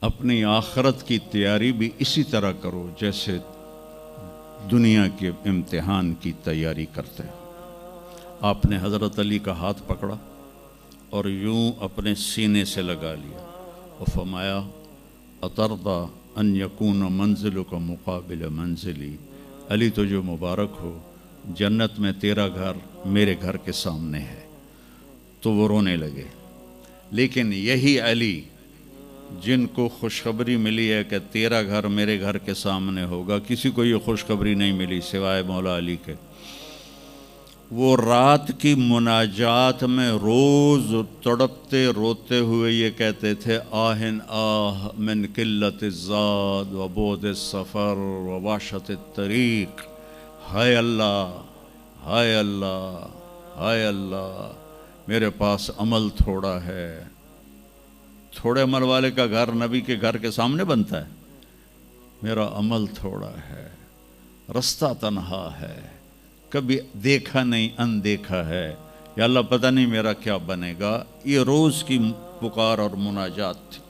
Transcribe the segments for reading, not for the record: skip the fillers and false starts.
اپنی آخرت کی تیاری بھی اسی طرح کرو جیسے دنیا کے امتحان کی تیاری کرتے ہو۔ آپ نے حضرت علی کا ہاتھ پکڑا اور یوں اپنے سینے سے لگا لیا اور فرمایا اترضی ان یکون منزلک مقابل منزلی، علی تو جو مبارک ہو، جنت میں تیرا گھر میرے گھر کے سامنے ہے۔ تو وہ رونے لگے۔ لیکن یہی علی جن کو خوشخبری ملی ہے کہ تیرا گھر میرے گھر کے سامنے ہوگا، کسی کو یہ خوشخبری نہیں ملی سوائے مولا علی کے، وہ رات کی مناجات میں روز تڑپتے روتے ہوئے یہ کہتے تھے آہن آہ من قلت الزاد و بعد السفر و وحشت الطریق، ہائے اللہ، ہائے اللہ، ہائے اللہ، میرے پاس عمل تھوڑا ہے۔ تھوڑے عمل والے کا گھر نبی کے گھر کے سامنے بنتا ہے؟ میرا عمل تھوڑا ہے، رستہ تنہا ہے، کبھی دیکھا نہیں اندیکھا ہے، یا اللہ پتہ نہیں میرا کیا بنے گا۔ یہ روز کی پکار اور مناجات تھی۔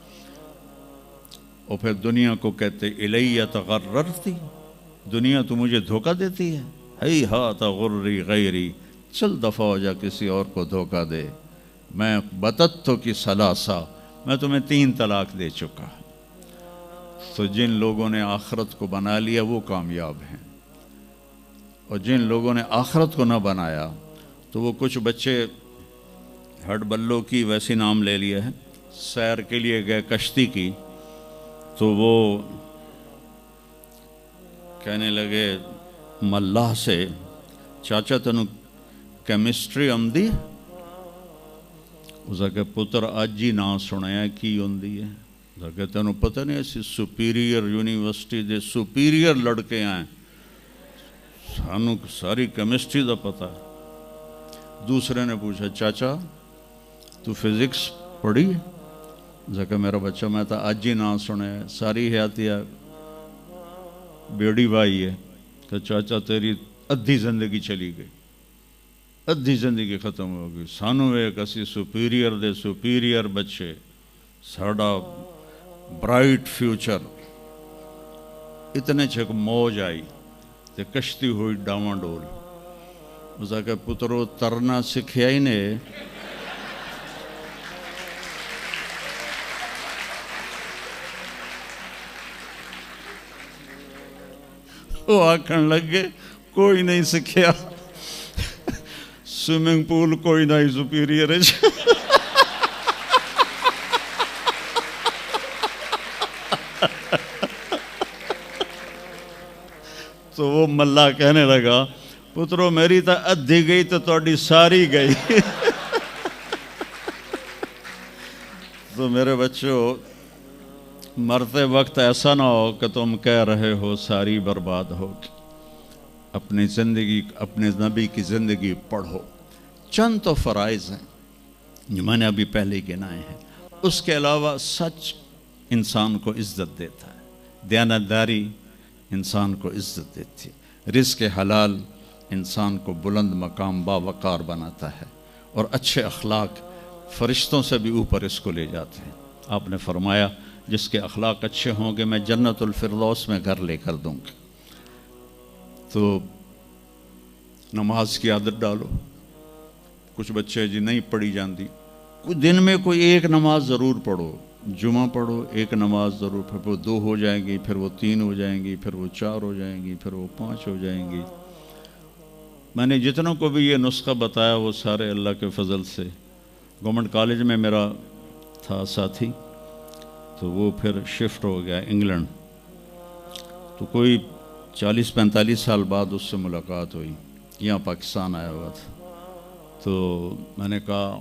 اور پھر دنیا کو کہتے الیہ تغررتی، دنیا تو مجھے دھوکہ دیتی ہے، ہی ہاتھ غری غیری، چل دفعہ ہو جا کسی اور کو دھوکہ دے، میں بتتو کی ثلاثہ، میں تمہیں 3 طلاق دے چکا۔ تو جن لوگوں نے آخرت کو بنا لیا وہ کامیاب ہیں، اور جن لوگوں نے آخرت کو نہ بنایا تو وہ کچھ بچے ہڈ بلوں کی ویسی نام لے لیے ہیں، سیر کے لیے گئے کشتی کی، تو وہ کہنے لگے ملاح سے چاچا تنو کیمسٹری آمدی؟ اس کہ پتر اج ہی نہ سنیا کی ہوندی ہے؟ اس کہ تینوں پتہ نہیں ایسی سپیریئر یونیورسٹی دے سپیریئر لڑکے آئیں، سانو ساری کیمسٹری دا پتہ ہے۔ دوسرے نے پوچھا چاچا تو فزکس پڑھی؟ کہ میرا بچہ میں تا اج ہی نہ سنے، ساری حیاتیہ بیڑی بائی ہے۔ کہ چاچا تیری ادھی زندگی چلی گئی، ادھی زندگی ختم ہو گئی، سانو ایک اسی سپیریئر دے سپیریئر بچے، ساڑا برائٹ فیوچر۔ اتنے چھک موج آئی تے کشتی ہوئی ڈاواں ڈول۔ اس کہ پترو ترنا سکھیا ہی نے، وہ آکھن لگے کوئی نہیں سکھیا، سوئمنگ پول کوئی نہیں سپیریئر ہے۔ تو وہ ملا کہنے لگا پترو میری تا ادھی گئی تو تہاڈی ساری گئی۔ تو میرے بچوں مرتے وقت ایسا نہ ہو کہ تم کہہ رہے ہو ساری برباد ہوگی۔ اپنی زندگی، اپنے نبی کی زندگی پڑھو۔ چند تو فرائض ہیں جو میں نے ابھی پہلے گنائے ہیں، اس کے علاوہ سچ انسان کو عزت دیتا ہے، دیانتداری انسان کو عزت دیتی ہے، رزق حلال انسان کو بلند مقام باوقار بناتا ہے، اور اچھے اخلاق فرشتوں سے بھی اوپر اس کو لے جاتے ہیں۔ آپ نے فرمایا جس کے اخلاق اچھے ہوں گے میں جنت الفردوس میں گھر لے کر دوں گا۔ تو نماز کی عادت ڈالو۔ کچھ بچے جی نہیں پڑھی جاندی، کوئی دن میں کوئی ایک نماز ضرور پڑھو، جمعہ پڑھو، ایک نماز ضرور، پھر وہ 2 ہو جائیں گی، پھر وہ 3 ہو جائیں گی، پھر وہ 4 ہو جائیں گی، پھر وہ 5 ہو جائیں گی۔ میں نے جتنوں کو بھی یہ نسخہ بتایا وہ سارے اللہ کے فضل سے، گورنمنٹ کالج میں میرا تھا ساتھی، تو وہ پھر شفٹ ہو گیا انگلینڈ، تو کوئی 40-45 سال بعد اس سے ملاقات ہوئی، یہاں پاکستان آیا ہوا تھا۔ تو میں نے کہا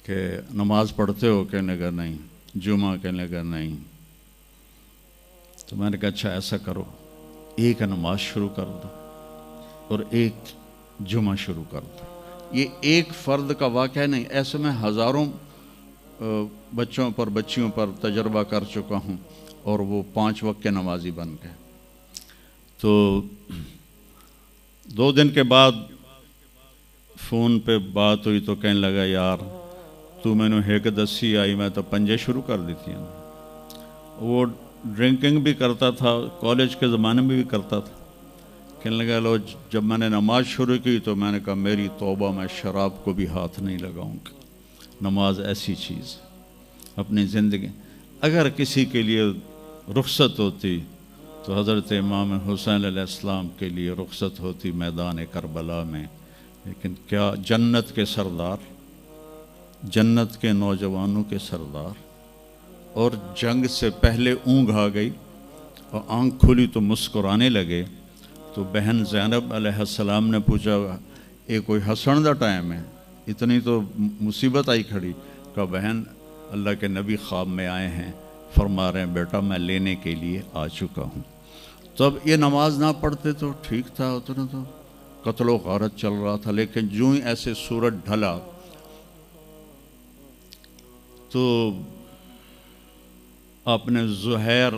کہ نماز پڑھتے ہو؟ کہنے لگا نہیں۔ جمعہ؟ کہنے لگا نہیں۔ تو میں نے کہا اچھا ایسا کرو، ایک نماز شروع کر دو اور ایک جمعہ شروع کر دو۔ یہ ایک فرد کا واقعہ نہیں، ایسے میں ہزاروں بچوں پر بچیوں پر تجربہ کر چکا ہوں، اور وہ 5 وقت کے نمازی بن گئے۔ تو 2 دن کے بعد فون پہ بات ہوئی تو کہنے لگا یار تو مینو ایک دسی آئی میں تو پنجے شروع کر دیتی ہیں. وہ ڈرنکنگ بھی کرتا تھا, کالج کے زمانے میں بھی کرتا تھا. کہنے لگا لو جب میں نے نماز شروع کی تو میں نے کہا میری توبہ, میں شراب کو بھی ہاتھ نہیں لگاؤں گا. نماز ایسی چیز اپنی زندگی. اگر کسی کے لیے رخصت ہوتی تو حضرت امام حسین علیہ السلام کے لیے رخصت ہوتی میدان کربلا میں. لیکن کیا جنت کے سردار, جنت کے نوجوانوں کے سردار, اور جنگ سے پہلے اونگ آ گئی اور آنکھ کھلی تو مسکرانے لگے. تو بہن زینب علیہ السلام نے پوچھا یہ کوئی ہسن دا ٹائم ہے, اتنی تو مصیبت آئی کھڑی. کہا بہن اللہ کے نبی خواب میں آئے ہیں, فرما رہے ہیں بیٹا میں لینے کے لیے آ چکا ہوں. تو اب یہ نماز نہ پڑھتے تو ٹھیک تھا, اتنا تو قتل و غارت چل رہا تھا. لیکن جو ہی ایسے سورج ڈھلا تو آپ نے زہیر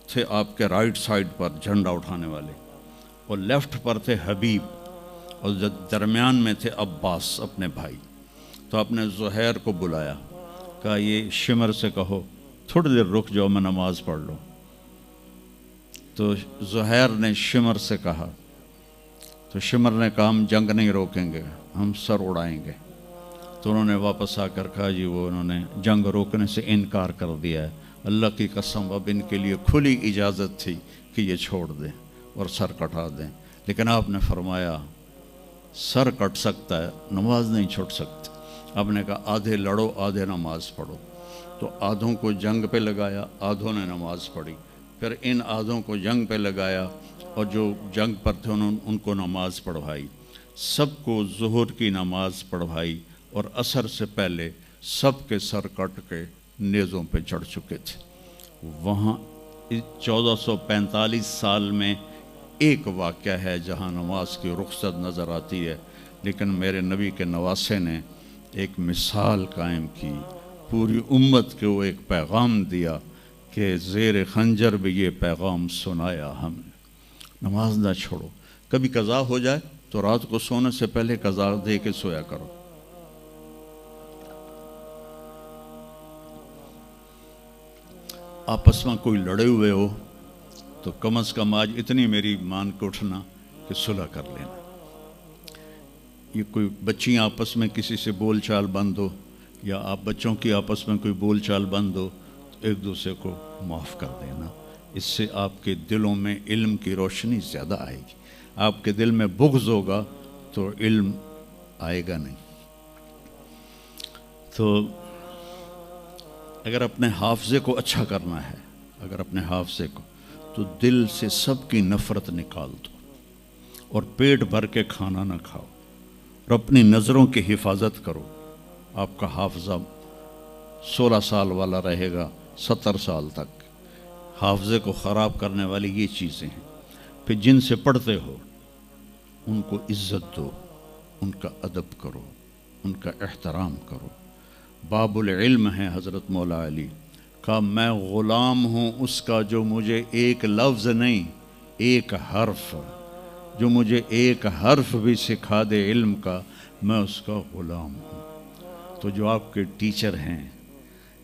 تھے آپ کے رائٹ سائڈ پر جھنڈا اٹھانے والے, اور لیفٹ پر تھے حبیب, اور درمیان میں تھے عباس اپنے بھائی. تو آپ نے زہیر کو بلایا, کہا یہ شمر سے کہو تھوڑی دیر رک جاؤ میں نماز پڑھ لوں. تو زہیر نے شمر سے کہا, تو شمر نے کہا ہم جنگ نہیں روکیں گے, ہم سر اڑائیں گے. تو انہوں نے واپس آ کر کہا جی وہ انہوں نے جنگ روکنے سے انکار کر دیا ہے, اللہ کی قسم اب ان کے لیے کھلی اجازت تھی کہ یہ چھوڑ دیں اور سر کٹا دیں. لیکن آپ نے فرمایا سر کٹ سکتا ہے, نماز نہیں چھوڑ سکتی. آپ نے کہا آدھے لڑو آدھے نماز پڑھو. تو آدھوں کو جنگ پہ لگایا, آدھوں نے نماز پڑھی. پھر ان آدھوں کو جنگ پہ لگایا اور جو جنگ پر تھے ان کو نماز پڑھوائی. سب کو ظہر کی نماز پڑھوائی, اور عصر سے پہلے سب کے سر کٹ کے نیزوں پہ چڑھ چکے تھے. وہاں 1445 سال میں ایک واقعہ ہے جہاں نماز کی رخصت نظر آتی ہے. لیکن میرے نبی کے نواسے نے ایک مثال قائم کی, پوری امت کو ایک پیغام دیا کہ زیر خنجر بھی یہ پیغام سنایا ہم نے, نماز نہ چھوڑو. کبھی قضا ہو جائے تو رات کو سونے سے پہلے قضا دے کے سویا کرو. آپس میں کوئی لڑے ہوئے ہو تو کم از کم آج اتنی میری مان کے اٹھنا کہ صلح کر لینا. یہ کوئی بچیاں آپس میں کسی سے بول چال بند ہو, یا آپ بچوں کی آپس میں کوئی بول چال بند ہو, تو ایک دوسرے کو معاف کر دینا. اس سے آپ کے دلوں میں علم کی روشنی زیادہ آئے گی. آپ کے دل میں بغض ہوگا تو علم آئے گا نہیں. تو اگر اپنے حافظے کو اچھا کرنا ہے, اگر اپنے حافظے کو, تو دل سے سب کی نفرت نکال دو, اور پیٹ بھر کے کھانا نہ کھاؤ, اور اپنی نظروں کی حفاظت کرو. آپ کا حافظہ 16 سال والا رہے گا 70 سال تک. حافظے کو خراب کرنے والی یہ چیزیں ہیں. پھر جن سے پڑھتے ہو ان کو عزت دو, ان کا ادب کرو, ان کا احترام کرو. باب العلم ہے حضرت مولا علی, کہا میں غلام ہوں اس کا جو مجھے ایک لفظ نہیں ایک حرف, جو مجھے ایک حرف بھی سکھا دے علم کا, میں اس کا غلام ہوں. تو جو آپ کے ٹیچر ہیں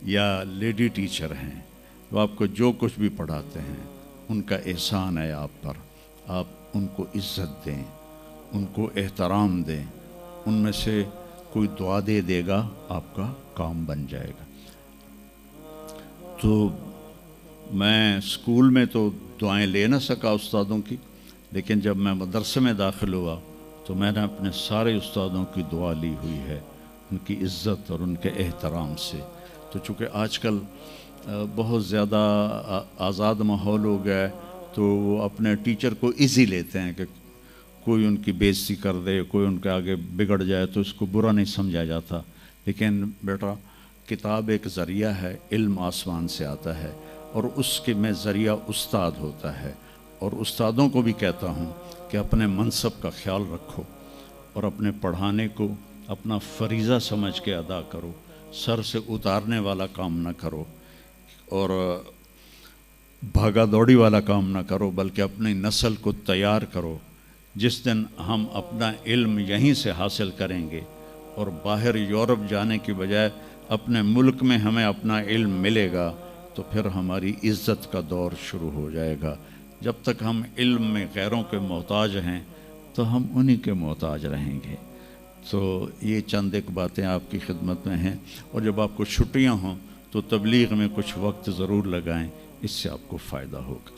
یا لیڈی ٹیچر ہیں, جو آپ کو جو کچھ بھی پڑھاتے ہیں, ان کا احسان ہے آپ پر. آپ ان کو عزت دیں, ان کو احترام دیں. ان میں سے کوئی دعا دے دے گا آپ کا کام بن جائے گا. تو میں اسکول میں تو دعائیں لے نہ سکا استادوں کی, لیکن جب میں مدرسے میں داخل ہوا تو میں نے اپنے سارے استادوں کی دعا لی ہوئی ہے, ان کی عزت اور ان کے احترام سے. تو چونکہ آج کل بہت زیادہ آزاد ماحول ہو گیا ہے, تو وہ اپنے ٹیچر کو ایزی لیتے ہیں کہ کوئی ان کی بے عزتی کر دے, کوئی ان کے آگے بگڑ جائے تو اس کو برا نہیں سمجھا جاتا. لیکن بیٹا کتاب ایک ذریعہ ہے, علم آسمان سے آتا ہے, اور اس کے میں ذریعہ استاد ہوتا ہے. اور استادوں کو بھی کہتا ہوں کہ اپنے منصب کا خیال رکھو, اور اپنے پڑھانے کو اپنا فریضہ سمجھ کے ادا کرو. سر سے اتارنے والا کام نہ کرو, اور بھاگا دوڑی والا کام نہ کرو, بلکہ اپنی نسل کو تیار کرو. جس دن ہم اپنا علم یہیں سے حاصل کریں گے, اور باہر یورپ جانے کی بجائے اپنے ملک میں ہمیں اپنا علم ملے گا تو پھر ہماری عزت کا دور شروع ہو جائے گا۔ جب تک ہم علم میں غیروں کے محتاج ہیں تو ہم انہی کے محتاج رہیں گے۔ تو یہ چند ایک باتیں آپ کی خدمت میں ہیں، اور جب آپ کو چھٹیاں ہوں تو تبلیغ میں کچھ وقت ضرور لگائیں، اس سے آپ کو فائدہ ہوگا۔